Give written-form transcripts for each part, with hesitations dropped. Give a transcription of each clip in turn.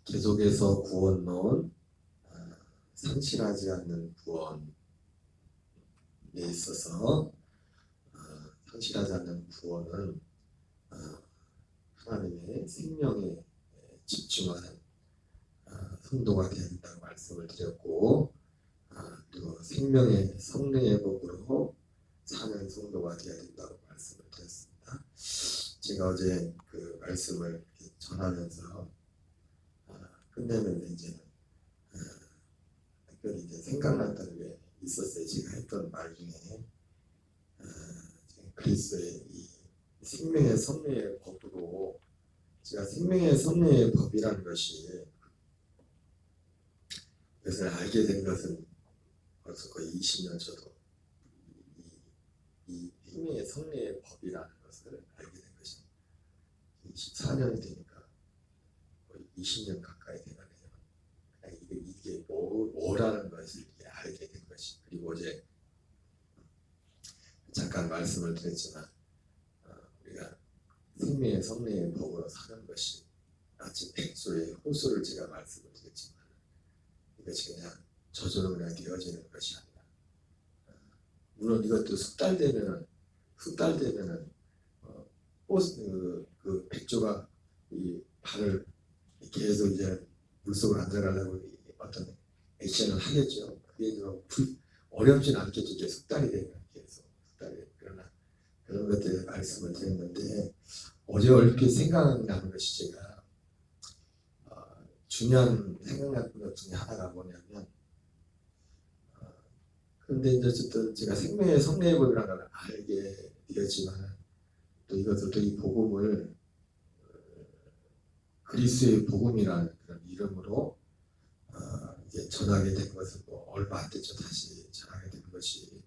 계속해서 구원론, 상실하지 않는 구원에 있어서 상실하지 않는 구원은 하나님의 생명에 집중한 성도가 되어야 된다고 말씀을 드렸고, 그리고 생명의 성령의 법으로 사는 성도가 되어야 된다고 말씀을 드렸습니다. 제가 어제 그 말씀을 전하면서 끝내면서 이제 특별히 이제 생각났던 게 있었어요. 제가 했던 말 중에 그리스도의 이 생명의 성령의 법으로, 제가 생명의 성령의 법이라는 것이, 그것을 알게 된 것은 벌써 거의 20년 저도 이 생명의 성령의 법이라는 것을 알게 된 것이 24년이 되니까 거의 20년 가까이 되가네요. 이게 뭐라는 것을 알게 된 것이. 그리고 어제 잠깐 말씀을 드렸지만 우리가 생명의 성령의 법으로 사는 것이 마치 백소의 호수를 제가 말씀을 드렸지만 이것이 그냥 저절로 그냥 되어지는 것이 아니라, 물론 이것도 숙달 되면은 그 백조가 이 발을 계속 이제 물속으로 안 들어가려고 어떤 액션을 하겠죠. 그게 어렵진 않겠죠. 이제 숙달이 되면 계속 숙달이 되면. 그러나 그런 것들에 말씀을 드렸는데, 어제 얼핏 생각나는 것이, 제가 중요한 생각났던 것 중에 하나가 뭐냐면, 근데 이제 어쨌든 제가 생명의 성령의 법이라는 걸 알게 되었지만, 또 이것을 또 이 복음을 그리스도의 복음이라는 그런 이름으로 이제 전하게 된 것은 뭐 얼마 안 됐죠. 다시 전하게 된 것이.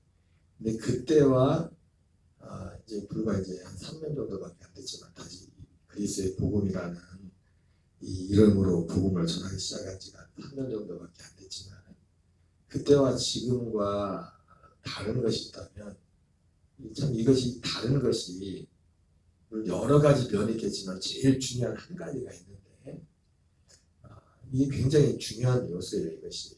근데 그때와 이제 불과 이제 한 3년 정도밖에 안 됐지만, 다시 그리스도의 복음이라는 이 이름으로 복음을 전하기 시작한 지가 3년 정도밖에 안 됐지만, 그때와 지금과 다른 것이 있다면, 참 이것이 다른 것이 여러 가지 면이 있겠지만 제일 중요한 한 가지가 있는데, 이게 굉장히 중요한 요소예요. 이것이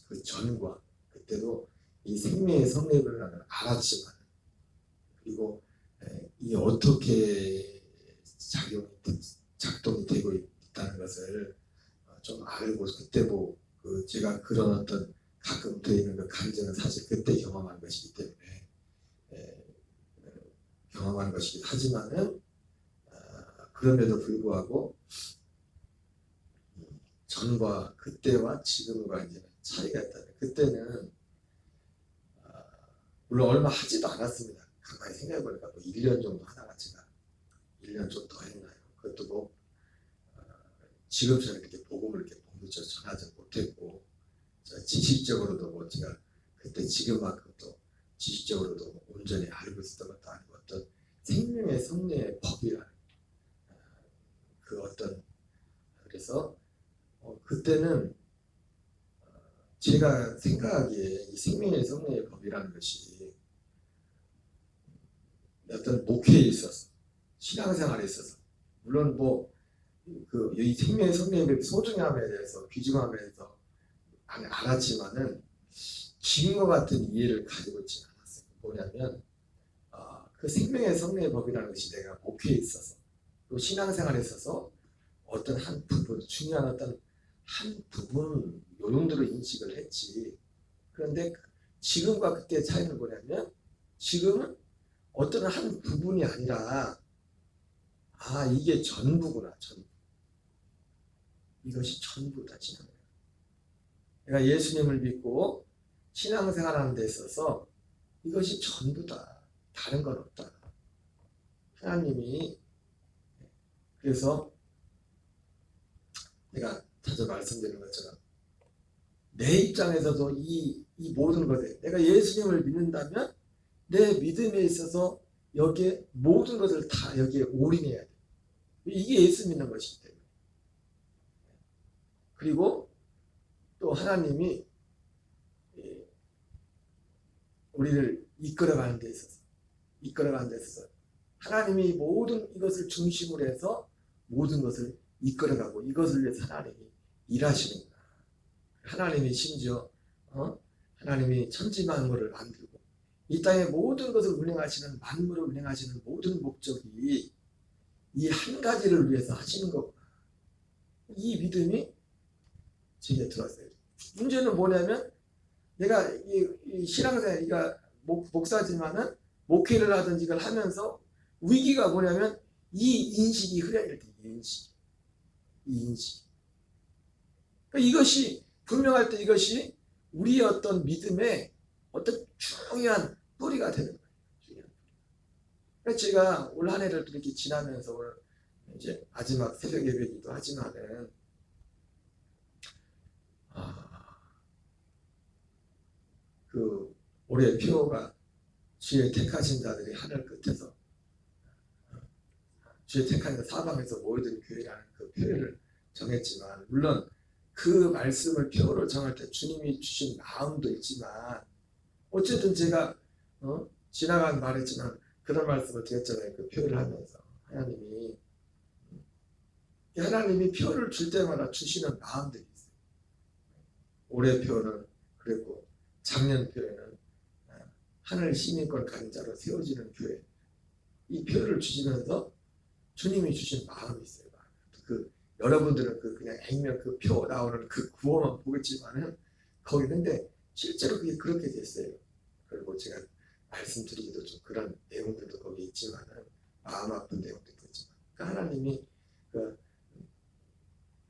그 전과 그때도 이 생명의 성령을 알았지만, 그리고 이 어떻게 작동이 되고 있다는 것을 좀 알고, 그때 뭐 제가 그런 어떤 가끔 드리는 그 감정은 사실 그때 경험한 것이기 때문에 경험한 것이긴 하지만은, 그럼에도 불구하고 전과 그때와 지금과 이제 차이가 있다는. 그때는 물론 얼마 하지도 않았습니다. 가만히 생각해보니까 뭐 1년 정도 하다가 제가 1년 좀 더 했나요? 그것도 뭐 지금처럼 이렇게 복음을 이렇게 본부처 전하지 못했고, 지식적으로도 뭐 제가 그때 지금만큼 또 지식적으로도 뭐 온전히 알고 있었던 것도 아니고, 어떤 생명의 성령의 법이라는 그 어떤, 그래서 그때는 제가 생각하기에 이 생명의 성령의 법이라는 것이 어떤 목회에 있어서, 신앙생활에 있어서, 물론 뭐 이 생명의 성령의 법의 소중함에 대해서, 귀중함에 대해서 알았지만은 지금과 같은 이해를 가지고 있지 않았어요. 뭐냐면 그 생명의 성령의 법이라는 것이 내가 목회에 있어서, 또 신앙생활에 있어서 어떤 한 부분, 중요한 어떤 한 부분 요령들을 인식을 했지. 그런데 지금과 그때의 차이는 뭐냐면, 지금은 어떤 한 부분이 아니라 이게 전부구나. 전부. 이것이 전부다. 내가 예수님을 믿고 신앙생활하는 데 있어서 이것이 전부다. 다른 건 없다. 하나님이, 그래서 내가 자주 말씀드리는 것처럼 내 입장에서도 이 모든 것에, 내가 예수님을 믿는다면 내 믿음에 있어서 여기에 모든 것을 다 여기에 올인해야 돼. 이게 예수 믿는 것이기 때문에. 그리고 또 하나님이 우리를 이끌어가는 데 있어서 하나님이 모든 이것을 중심으로 해서 모든 것을 이끌어가고 이것을 위해서 하나님이 일하시는구나. 하나님이 심지어 하나님이 천지 만물을 만들고 이 땅의 모든 것을 운행하시는 만물을 운행하시는 모든 목적이 이 한 가지를 위해서 하시는 거구나. 이 믿음이 제게 들었어요. 문제는 뭐냐면 내가 이 신앙생활, 그러니까 목사지만은 목회를 하든지 이걸 하면서 위기가 뭐냐면 이 인식이 흐려질 때, 이 인식. 그러니까 이것이 분명할 때 이것이 우리의 어떤 믿음의 어떤 중요한 뿌리가 되는 거예요. 그래서 제가 올 한 해를 이렇게 지나면서 오늘 이제 마지막 새벽 예배기도 하지만은 그 올해 표가 주의 택하신 자들이 하늘 끝에서 주의 택하신 사방에서 모이던 교회라는 그 표를 정했지만 물론 그 말씀을 표로 정할 때 주님이 주신 마음도 있지만 어쨌든 제가 지나간 말했지만 그런 말씀을 드렸잖아요. 그 표를 하면서 하나님이 표를 줄 때마다 주시는 마음들이 있어요. 올해 표는 그랬고 작년 표에는 하늘 시민권 가진 자로 세워지는 교회 이 표를 주시면서 주님이 주신 마음이 있어요. 그 여러분들은 그냥 액면 그 표 나오는 그 구호만 보겠지만은 거기 근데 실제로 그게 그렇게 됐어요. 그리고 제가 말씀드리기도 좀 그런 내용들도 거기 있지만은 마음 아픈 내용도 있지만 그러니까 하나님이 그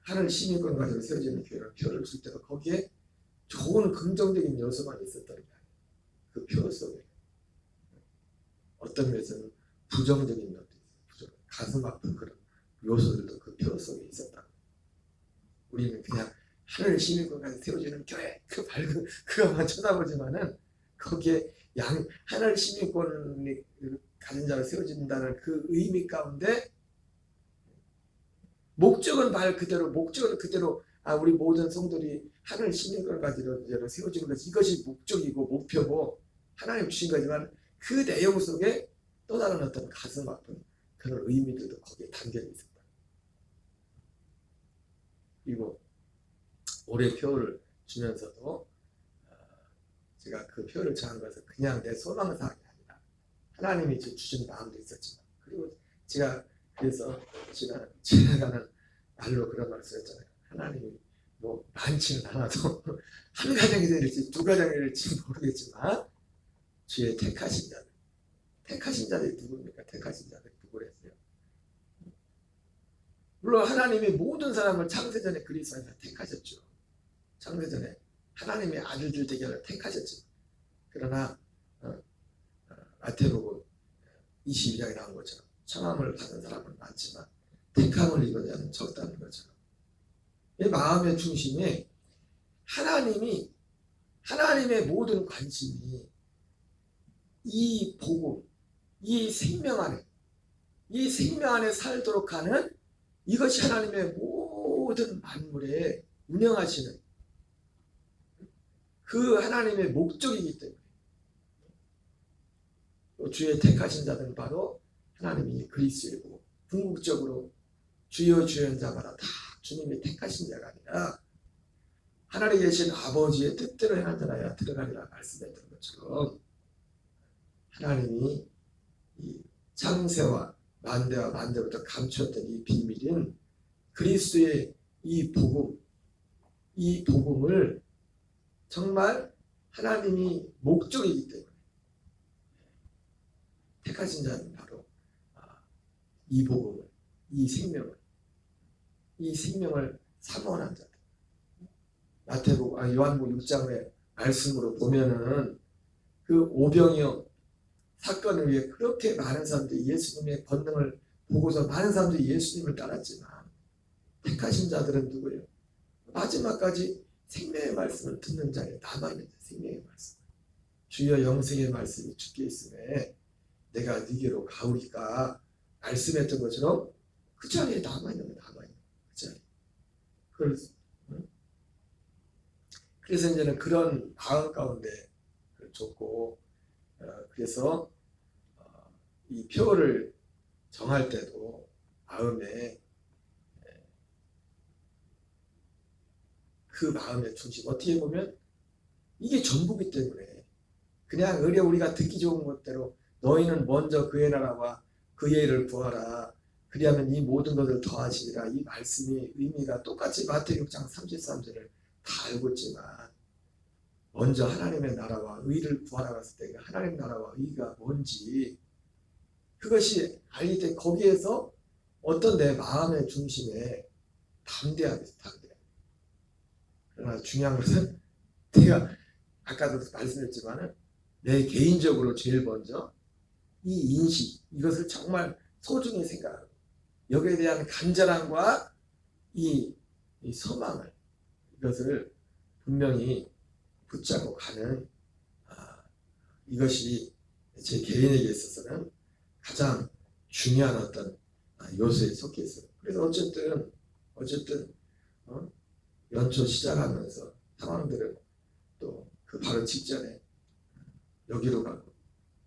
하늘 시민권 가지고 세워지는 교회를 표를 줄 때도 거기에 좋은 긍정적인 요소만 있었던 게 아니에요. 그 표 속에 어떤 면에서는 부정적인 면도 있어요. 가슴 아픈 그런 요소들도 그 표 속에 있었다. 우리는 그냥 하늘 시민권 가지고 세워지는 교회 그 밝은 그것만 쳐다보지만은 거기에 하늘 시민권이 가진 자로 세워진다는 그 의미 가운데 목적은 그대로 우리 모든 성도들이 하늘 시민권을 가지고 세워지는 것이 이것이 목적이고 목표고 하나님 주신 거지만 그 내용 속에 또 다른 어떤 가슴 아픈 그런 의미들도 거기에 담겨 있습니다. 그리고 올해 표를 주면서도 제가 그 표를 정한 것은 그냥 내 소망사항이 아니라 하나님이 주신 마음도 있었지만 그리고 제가 그래서 지나가는 말로 그런 말씀을 했잖아요. 하나님이 뭐 많지는 않아도 한 가정이 될지 두 가정이 될지 모르겠지만 주의 택하신 자들이 누굽니까? 택하신 자들이 누구랬어요? 물론 하나님이 모든 사람을 창세전에 그리스도 안에서 택하셨죠. 창세전에 하나님의 아들들 되게 택하셨죠. 그러나 마태복음 22장에 나온 것처럼 청함을 받은 사람은 많지만 택함을 입은 자는 적다는 것처럼 이 마음의 중심에 하나님의 모든 관심이 이 복음, 이 생명 안에 살도록 하는 이것이 하나님의 모든 만물에 운영하시는 그 하나님의 목적이기 때문에 주의 택하신 자들은 바로 하나님이 그리스도이고 궁극적으로 주여 주연자마다 다 주님이 택하신 자가 아니라 하늘에 계신 아버지의 뜻대로 행한 자라야 들어가리라 말씀했던 것처럼 하나님이 이 창세와 만대와 만대부터 감추었던 이 비밀인 그리스도의 이 복음을 정말 하나님이 목적이기 때문에 택하신 자는 바로 이 복음을, 이 생명을 사모하는 자들. 요한복음 6장의 말씀으로 보면은 그 오병이어 사건을 위해 그렇게 많은 사람들이 예수님의 권능을 보고서 많은 사람들이 예수님을 따랐지만 택하신 자들은 누구예요? 마지막까지 생명의 말씀을 듣는 자에 남아있는 생명의 말씀. 주여 영생의 말씀이 주께 있음에 내가 네게로 가오리까 말씀했던 것처럼 그 자리에 남아있는 거 그 자리에. 그래서 이제는 그런 마음 가운데 줬고 그래서 이 표를 정할 때도 마음에 그 마음의 중심. 어떻게 보면 이게 전부기 때문에 그냥 의뢰 우리가 듣기 좋은 것대로 너희는 먼저 그의 나라와 그의 일을 구하라. 그리하면 이 모든 것을 더하시리라. 이 말씀이 의미가 똑같이 마태복음 6장 33절을 다 알고 있지만 먼저 하나님의 나라와 의를 구하라고 했을 때 하나님의 나라와 의가 뭔지 그것이 알릴 때 거기에서 어떤 내 마음의 중심에 담대하게. 그러나 중요한 것은 내가 아까도 말씀했지만 내 개인적으로 제일 먼저 이 인식 이것을 정말 소중히 생각하고 여기에 대한 간절함과 이 소망을 이것을 분명히 붙잡고 가는 이것이 제 개인에게 있어서는 가장 중요한 어떤 요소에 속해 있어요. 그래서 어쨌든 연초 시작하면서 사람들은 또 그 바로 직전에 여기로 가고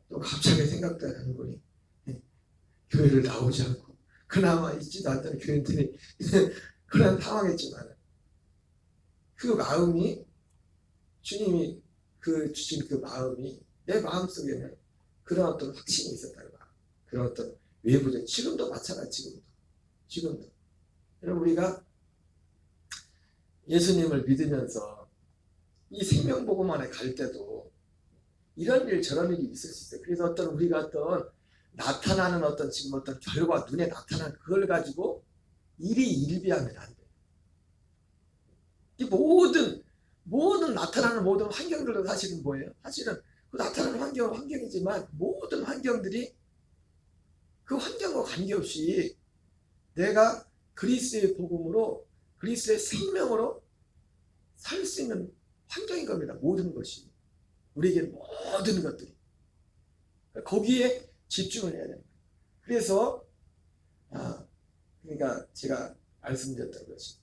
또 갑자기 생각나는 분이 교회를 나오지 않고 그나마 있지도 않던 교인들이 그런 상황이지만 그 마음이 주님이 주신 그 마음이 내 마음속에는 그런 어떤 확신이 있었다는 거야. 그런 어떤 외부적 지금도 마찬가지 지금도 여러분 우리가 예수님을 믿으면서 이 생명복음만에 갈 때도 이런 일 저런 일이 있을 수 있어요. 그래서 우리가 나타나는 지금 어떤 결과 눈에 나타나는 그걸 가지고 일이 일비하면 안 돼요. 이 모든 나타나는 모든 환경들도 사실은 뭐예요? 사실은 그 나타나는 환경은 환경이지만 모든 환경들이 그 환경과 관계없이 내가 그리스도의 복음으로 그리스도의 생명으로 살 수 있는 환경인 겁니다. 모든 것이 우리에게 모든 것들이 거기에 집중을 해야 됩니다. 그래서 그러니까 제가 말씀드렸던 것이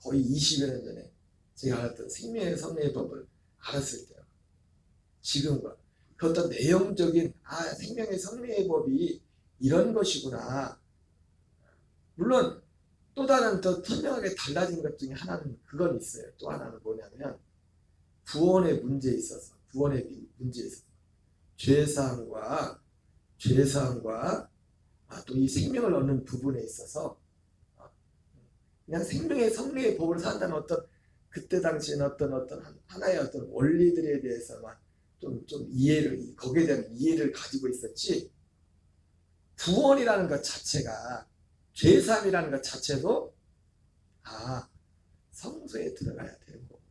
거의 20여 년 전에 제가 알았던 생명의 섭리의 법을 알았을 때요. 지금과 그 어떤 내용적인 생명의 섭리의 법이 이런 것이구나. 물론 또 다른 더 선명하게 달라진 것 중에 하나는 그건 있어요. 또 하나는 뭐냐면 구원의 문제에 있어서 죄사함과 또 이 생명을 얻는 부분에 있어서 그냥 생명의 섭리의 법을 산다는 어떤 그때 당시에는 어떤 하나의 어떤 원리들에 대해서만 좀 거기에 대한 이해를 가지고 있었지 구원이라는 것 자체가 죄사함이라는 것 자체도 성소에 들어가야 되는 거구나.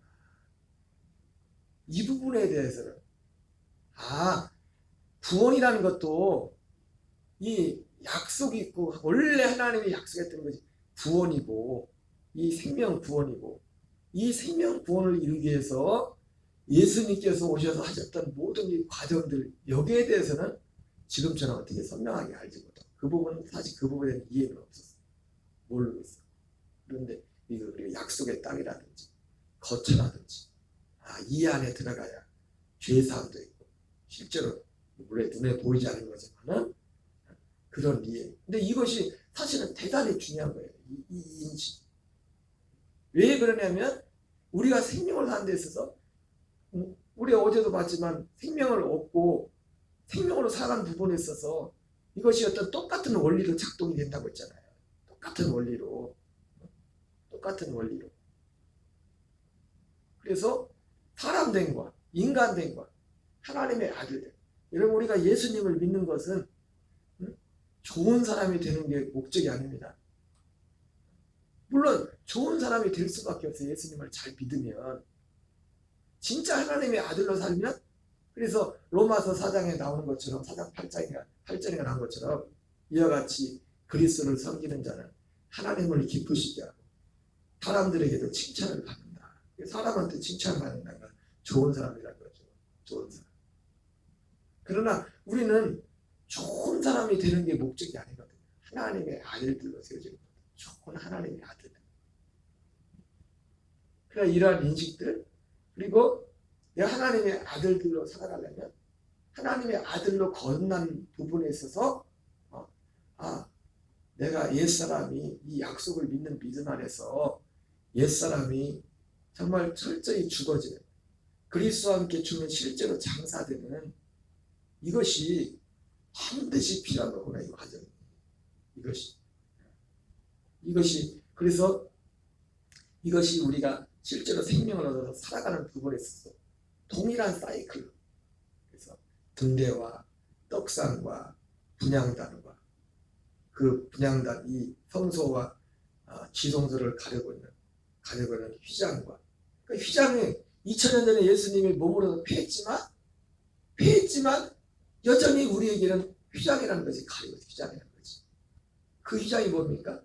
이 부분에 대해서는 구원이라는 것도 이 약속이 있고 원래 하나님이 약속했던 것이 구원이고 이 생명 구원이고 이 생명 구원을 이루기 위해서 예수님께서 오셔서 하셨던 모든 이 과정들 여기에 대해서는 지금처럼 어떻게 선명하게 알지 못하고 그 부분은 사실 그 부분에 대한 이해가 없었어요. 모르고 있어요. 그런데 이거 약속의 땅이라든지 거처라든지 이 안에 들어가야 죄사함도 있고 실제로 물론 눈에 보이지 않는 거지만은 그런 이해. 근데 이것이 사실은 대단히 중요한 거예요. 이 인식. 왜 그러냐면 우리가 생명을 사는 데 있어서 우리가 어제도 봤지만 생명을 얻고 생명으로 살아가는 부분에 있어서 이것이 어떤 똑같은 원리로 작동이 된다고 했잖아요. 똑같은 원리로. 그래서 사람됨과 인간됨과 하나님의 아들됨. 여러분 우리가 예수님을 믿는 것은 좋은 사람이 되는 게 목적이 아닙니다. 물론 좋은 사람이 될 수밖에 없어요. 예수님을 잘 믿으면. 진짜 하나님의 아들로 살면 그래서 로마서 4장에 나오는 것처럼 4장 8장에 나온 것처럼 이와 같이 그리스도를 섬기는 자는 하나님을 기쁘시게 하고 사람들에게도 칭찬을 받는다. 사람한테 칭찬을 받는다는 건 좋은 사람이라는 거죠. 좋은 사람. 그러나 우리는 좋은 사람이 되는 게 목적이 아니거든요. 하나님의 아들들로 세워지는 거예요. 좋은 하나님의 아들. 그러니까 이러한 인식들 그리고 내가 하나님의 아들들로 살아가려면 하나님의 아들로 거듭난 부분에 있어서 내가 옛사람이 이 약속을 믿는 믿음 안에서 옛사람이 정말 철저히 죽어지는, 그리스도와 함께 죽는 실제로 장사되는, 이것이 반드시 필요한 거구나, 이 과정이. 이것이 그래서 이것이 우리가 실제로 생명을 얻어서 살아가는 부분에 있어서 동일한 사이클. 그래서 등대와 떡상과 분향단과 그 분향단, 이 성소와 지성소를 가려고 있는 휘장과, 그 휘장이 2000년 전에 예수님이 몸으로 폐했지만 여전히 우리에게는 휘장이라는 것이 가리고 있어요. 휘장이라는 거지. 그 휘장이 뭡니까?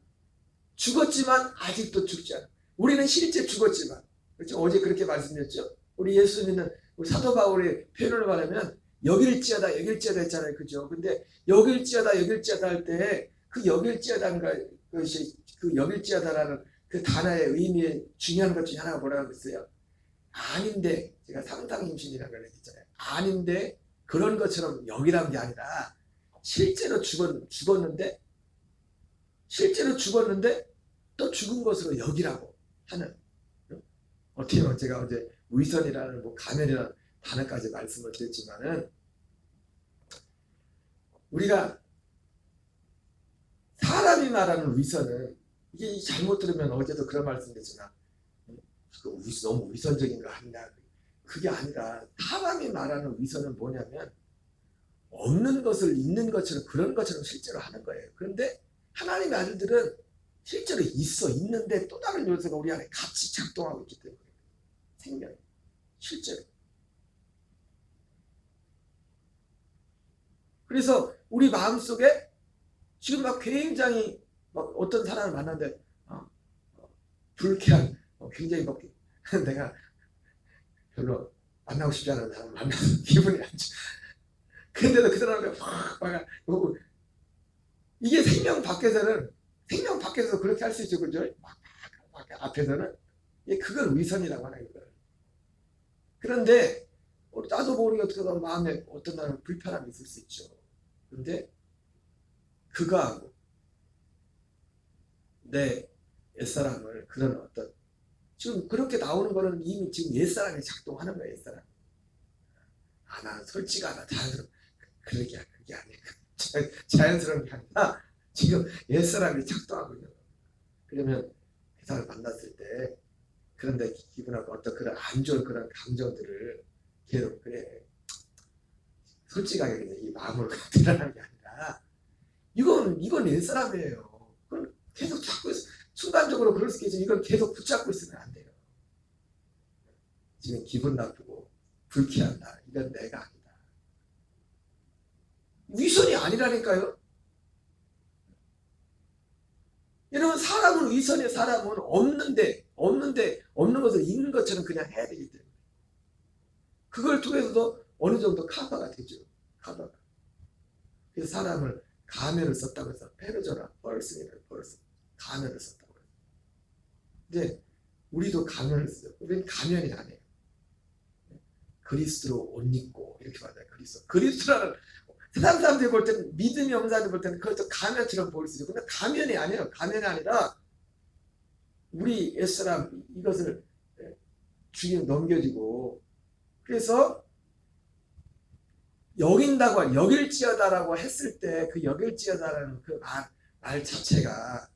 죽었지만 아직도 죽지 않아. 우리는 실제 죽었지만, 그렇죠? 어제 그렇게 말씀드렸죠. 우리 예수 믿는 우리 사도 바울의 표현을 말하면 여길지어다 했잖아요. 그죠? 근데 여길지어다 할 때 그 여길지어다는 것이, 그 여길지어다라는 그 단어의 의미에 중요한 것 중에 하나가 뭐라고 했어요? 아닌데, 제가 상상임신이라는 걸 했잖아요. 아닌데 그런 것처럼 여기라는 게 아니라 실제로 죽었는데 또 죽은 것으로 여기라고 하는, 어떻게 보면 제가 어제 위선이라는 가면이라는 단어까지 말씀을 드렸지만은, 우리가 사람이 말하는 위선은, 이게 잘못 들으면 어제도 그런 말씀 드렸지만 너무 위선적인 거 아니냐, 그게 아니라 사람이 말하는 위선은 뭐냐면 없는 것을 있는 것처럼, 그런 것처럼 실제로 하는 거예요. 그런데 하나님의 아들들은 실제로 있는데 또 다른 요소가 우리 안에 같이 작동하고 있기 때문에, 생명이 실제로. 그래서 우리 마음속에 지금 굉장히 어떤 사람을 만났는데 불쾌한, 굉장히 내가 별로 만나고 싶지 않은 사람을 만나서 기분이 안 좋아. 근데도 그 사람이 이게 생명 밖에서 그렇게 할 수 있죠, 그죠? 앞에서는 그걸 위선이라고 하는 거예요. 그런데 나도 모르게 어떻게 보면 마음에 어떤 날은 불편함이 있을 수 있죠. 그런데 그거하고 내 옛사람을, 그런 어떤, 지금 그렇게 나오는 거는 이미 지금 옛사람이 작동하는 거예요. 옛사람. 나는 솔직하다, 자연스럽다, 그게 아니에요. 자연스러운 게 아니라 지금 옛사람이 작동하고 있는 거예요. 그러면 그 사람을 만났을 때, 그런데 기분하고 어떤 그런 안 좋은 그런 감정들을 계속, 그래, 솔직하게 그냥 이 마음으로 드러나는 게 아니라, 이건 옛사람이에요. 그걸 계속 잡고 있어. 순간적으로 그럴 수 있겠지만 이걸 계속 붙잡고 있으면 안 돼요. 지금 기분 나쁘고 불쾌한다, 이건 내가 아니다. 위선이 아니라니까요. 여러분, 사람은 위선이에요. 사람은 없는 것을 있는 것처럼 그냥 해야 되기 때문에 그걸 통해서도 어느 정도 커버가 되죠. 커버가. 그래서 사람을 가면을 썼다고 해서 페르저나 벌스니를 가면을 썼다고 해요. 근데 우리도 가면을 써요. 우리는 가면이 아니에요. 그리스도로 옷 입고 이렇게 말해요. 그리스도라는, 세상 사람들이 볼 때는, 믿음이 없는 사람들이 볼 때는 그것도 가면처럼 보일 수 있어요. 근데 가면이 아니에요. 가면이 아니라 우리 옛사람, 이것을 주님 넘겨지고, 그래서 여길지어다라고 했을 때 그 여길지어다라는 그 말 자체가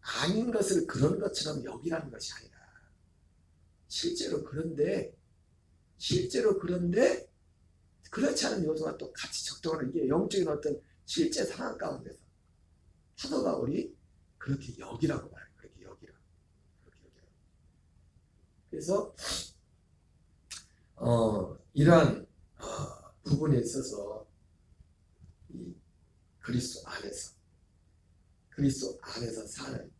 아닌 것을 그런 것처럼 여기라는 것이 아니라 실제로 그런데 그렇지 않은 요소가 또 같이 적동하는, 이게 영적인 어떤 실제 상황 가운데서 사도 바울이 그렇게 여기라고 말해요. 그렇게 여기라. 그래서 이러한 부분에 있어서 이 그리스도 안에서 사는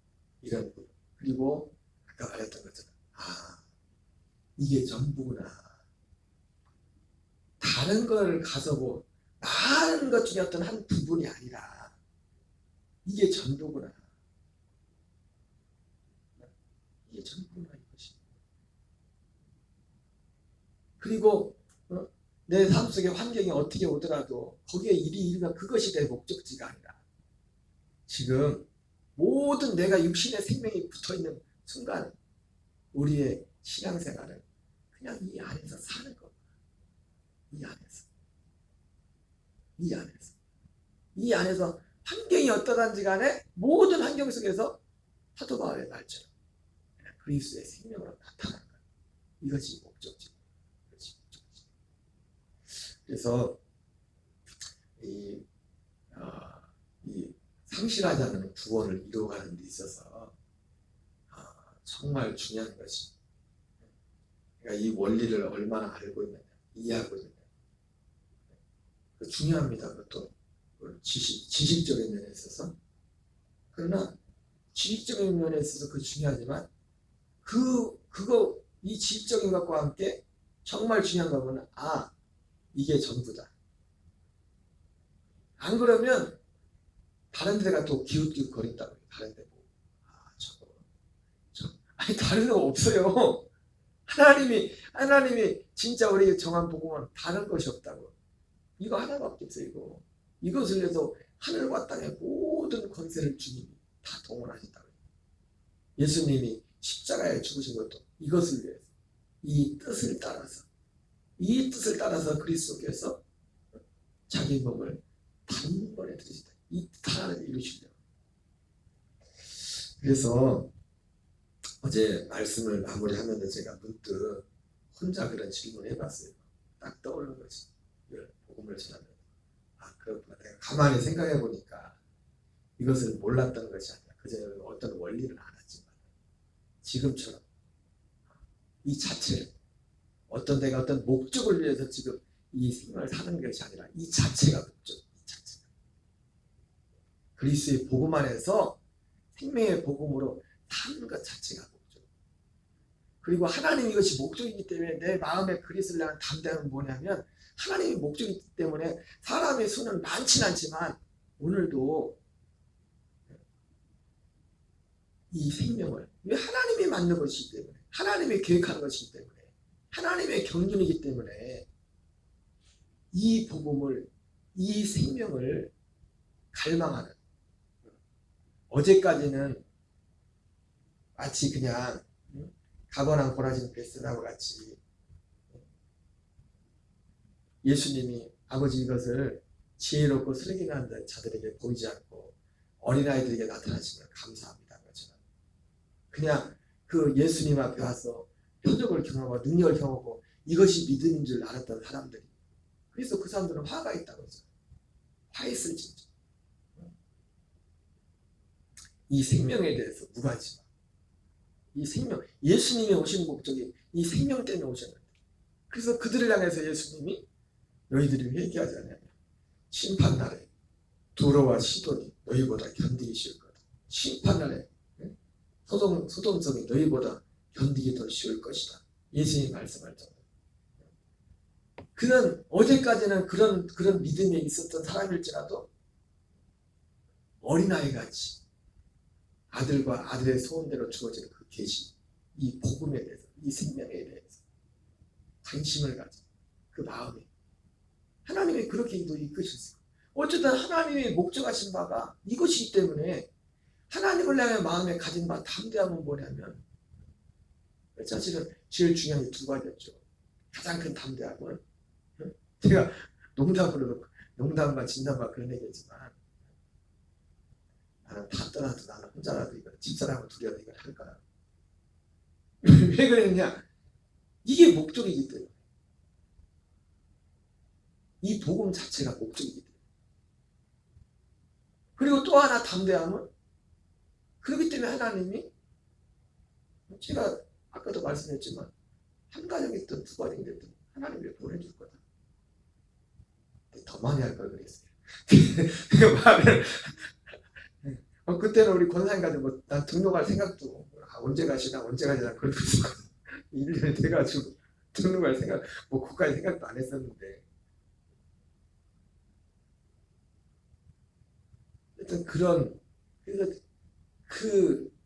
이런 부분, 그리고 아까 말했던 것처럼 이게 전부구나. 다른 걸 가서 많은 것 중에 어떤 한 부분이 아니라 이게 전부구나. 이게 전부구나, 이것이. 그리고 내 삶 속의 환경이 어떻게 오더라도 거기에 일이 일어나 그것이 내 목적지가 아니라 지금 모든 내가 육신의 생명이 붙어있는 순간 우리의 신앙생활은 그냥 이 안에서 사는 거. 이 안에서. 이 안에서. 이 안에서 환경이 어떠한지 간에 모든 환경 속에서 사도 바울의 말처럼 그리스도의 생명으로 나타나는 거예요. 이것이 목적지. 그래서 이 상실하지 않는 구원을 이루어가는 데 있어서 정말 중요한 것이, 그러니까 이 원리를 얼마나 알고 있느냐, 이해하고 있느냐. 중요합니다. 그것도 지식적인 면에 있어서. 그러나 지식적인 면에 있어서 중요하지만 이 지식적인 것과 함께 정말 중요한 거는 이게 전부다. 안 그러면 다른 데가 또 기웃기웃 거린다고. 다른 데 보고 아니 다른 데가 없어요. 하나님이 진짜 우리 정한 복음은 다른 것이 없다고. 이거 하나밖에 없어요. 이것을 위해서 하늘과 땅의 모든 권세를 주님이 다 동원하신다고. 예수님이 십자가에 죽으신 것도 이것을 위해서, 이 뜻을 따라서 그리스도께서 자기 몸을 단번에 드리시다. 이 뜻 하나를 이루시려고. 그래서 어제 말씀을 마무리하면서 제가 문득 혼자 그런 질문을 해봤어요. 딱 떠오르는 거지. 복음을 전하면 그렇구나. 내가 가만히 생각해 보니까 이것을 몰랐던 것이 아니라 그저 어떤 원리를 알았지만 지금처럼 이 자체를 내가 어떤 목적을 위해서 지금 이 생명을 사는 것이 아니라 이 자체가 목적. 이 자체가 그리스도의 복음 안에서 생명의 복음으로 사는 것 자체가 목적. 그리고 하나님 이것이 목적이기 때문에 내 마음에 그리스도를 향한 담대함은 뭐냐면, 하나님의 목적이기 때문에 사람의 수는 많진 않지만 오늘도 이 생명을, 왜 하나님이 만든 것이기 때문에, 하나님이 계획하는 것이기 때문에, 하나님의 경륜이기 때문에 이 복음을, 이 생명을 갈망하는, 어제까지는 마치 그냥 가거나 고라진 뱃사람과 같이 예수님이 아버지 이것을 지혜롭고 슬기는 자들에게 보이지 않고 어린아이들에게 나타나시면 감사합니다. 것처럼 그냥 그 예수님 앞에 와서 표적을 경험하고 능력을 경험하고 이것이 믿음인 줄 알았던 사람들이, 그래서 그 사람들은 화가 있다고 했어요. 화했을 진짜. 이 생명에 대해서 무관심. 이 생명, 예수님이 오신 목적이 이 생명 때문에 오셨는데, 그래서 그들을 향해서 예수님이 너희들이 회개하지 않냐면 심판날에 두로와 시돈이 너희보다 견디기 쉬울 거다. 심판날에 소돔성이 너희보다 견디기 더 쉬울 것이다. 예수님이 말씀할 정도로. 그는 어제까지는 그런 믿음에 있었던 사람일지라도 어린아이같이 아들과 아들의 소원대로 주어지는 그 계시, 이 복음에 대해서, 이 생명에 대해서 관심을 가진 그 마음이 하나님이 그렇게 이끄셨어요. 어쨌든 하나님이 목적하신 바가 이것이기 때문에 하나님을 향해 마음에 가진 바 담대함은 뭐냐면, 사실은 제일 중요한 게 두 가지였죠. 가장 큰 담대함은, 제가 농담과 진담과 그런 얘기했지만, 나는 다 떠나도 나는 혼자라도 이걸 집사람을 두려도 이걸 할 거야. 왜 그랬냐? 이게 목적이기 때문에. 이 복음 자체가 목적이기 때문에. 그리고 또 하나 담대함은, 그렇기 때문에 하나님이, 제가 아까도 말씀했지만 한 가정이든 두 가정이든 하나님이 보내줄 거다. 더 많이 할 걸 그랬어요. 말을 그때는 우리 권사님 가지고 난 등록할 생각도 언제 가시나 그러고 있었거든. 1년이 돼가지고 등록할 생각, 그까지 생각도 안 했었는데, 하여튼 그래서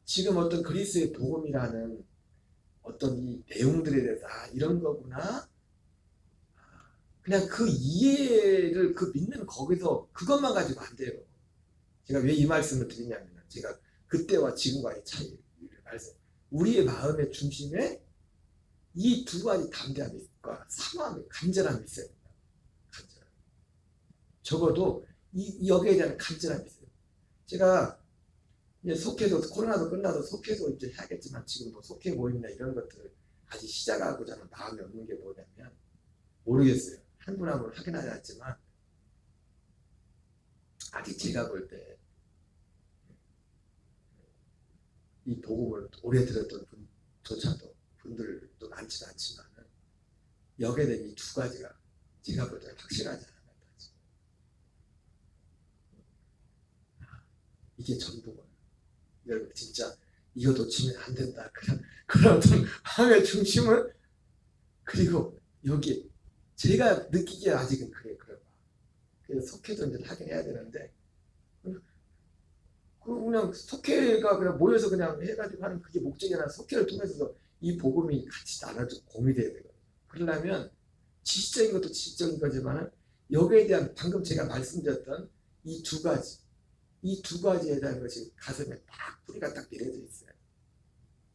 지금 어떤 그리스의 복음이라는 어떤 이 내용들에 대해서 이런 거구나, 그냥 그 이해를, 그 믿는 거기서 그것만 가지고 안 돼요. 제가 왜 이 말씀을 드리냐면 제가 그때와 지금과의 차이를 말씀. 우리의 마음의 중심에 이 두 가지 담대함과 사모함이 간절함이 있어야 된다. 간절함. 적어도 여기에 대한 간절함이 있어요. 제가 이제 속회도 코로나도 끝나도 속회도 이제 해야겠지만 지금 뭐 속회 모임이나 이런 것들을 아직 시작하고자 하는 마음이 없는 게 뭐냐면 모르겠어요. 한 분 한 분 확인하지 않지만 아직 제가 볼 때 이 복음을 오래 들었던 분조차도 분들도 많지는 않지만 여기에 대한 이 두 가지가 제가 볼 때는 확실하지 않았다. 이게 전부구나. 여러분 진짜 이거 놓치면 안 된다. 그런 어떤 마음의 중심을 그리고 여기 제가 느끼기에 아직은 그래. 그래서 속회도 이제 하긴 해야 되는데 그냥 속회가 그냥 모여서 그냥 해가지고 하는 그게 목적이 아니라 속회를 통해서 이 복음이 같이 나눠져 공유돼야 되거든요. 그러려면 지식적인 것도 지식적인 거지만 여기에 대한 방금 제가 말씀드렸던 이 두 가지에 대한 것이 가슴에 딱 뿌리가 딱 내려져 있어요.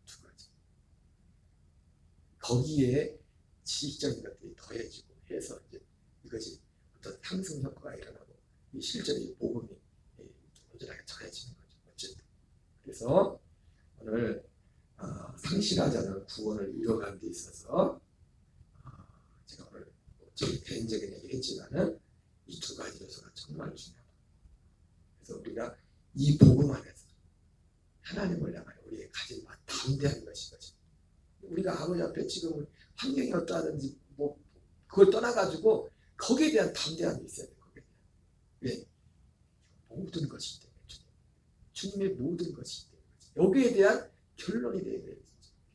두 가지. 거기에 지식적인 것들이 더해지고 해서 이제 이것이 어떤 상승 효과가 일어나고 이 실제로 이 복음이 온전하게 전해지는 거죠. 어쨌든 그래서 오늘 상실하지 않은 구원을 이뤄가는 데 있어서 제가 오늘 제 개인적인 얘기 했지만은 이 두 가지 요소가 정말 중요합니다. 그래서 우리가 이 복음 안에서 하나님을 향하여 우리의 가진 담대한 것이 우리가 아버지 앞에 지금 환경이 어떠하든지 뭐 그걸 떠나가지고 거기에 대한 담대함이 있어야 돼요. 왜? 모든 것이 때문에 주님의 모든 것이 때문에 여기에 대한 결론이 돼야 돼요.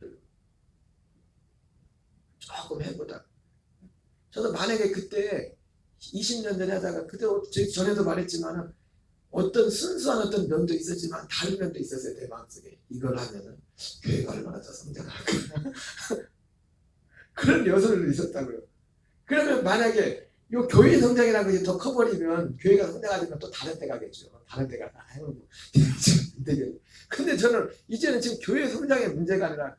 결론. 조금 해보다 저도 만약에 그때 20년 전에 하다가 그때 전에도 말했지만 어떤 순수한 어떤 면도 있었지만 다른 면도 있었어요. 내 마음속에 이걸 하면은 교회가 얼마나 더 성장할까 그런 요소들도 있었다고요. 그러면 만약에 이 교회 성장이라는 것이 더 커버리면 교회가 성장하려면 또 다른 데 가겠죠. 다른 데 가다 근데 저는 이제는 지금 교회 성장의 문제가 아니라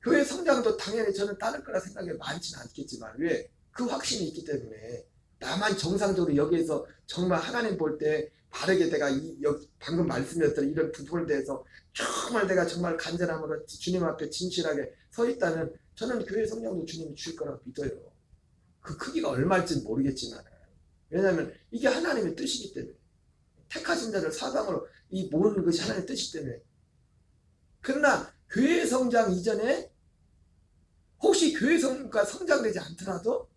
교회 성장도 당연히 저는 따를 거라 생각이 많지는 않겠지만 왜? 그 확신이 있기 때문에 나만 정상적으로 여기에서 정말 하나님 볼 때 바르게 내가 방금 말씀드렸던 이런 부분에 대해서 정말 내가 정말 간절함으로 주님 앞에 진실하게 서 있다면 저는 교회 성장도 주님이 주실 거라고 믿어요. 그 크기가 얼마일지는 모르겠지만 왜냐하면 이게 하나님의 뜻이기 때문에 택하신 자를 사방으로 이 모으는 것이 하나님의 뜻이기 때문에 그러나 교회 성장 이전에 혹시 교회 성과 성장되지 않더라도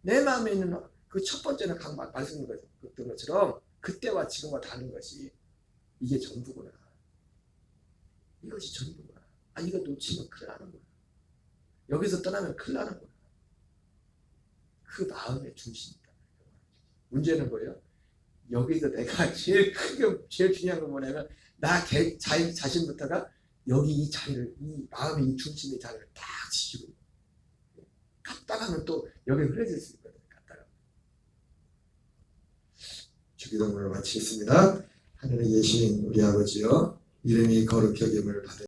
내 마음에 있는 그 첫 번째는 말씀드렸던 것처럼 그때와 지금과 다른 것이 이게 전부구나. 이것이 전부구나. 이거 놓치면 큰일 나는구나. 여기서 떠나면 큰일 나는구나. 그 마음의 중심이다. 문제는 뭐예요? 여기서 내가 제일 중요한 건 뭐냐면 나 자신부터가 여기 이 마음의 이 중심의 자리를 딱 지키고 갔다가 하면 또 여기 흐려질 수 있거든요. 갔다가 주기도문을 마치겠습니다. 하늘에 계신 우리 아버지여 이름이 거룩히 여김을 받으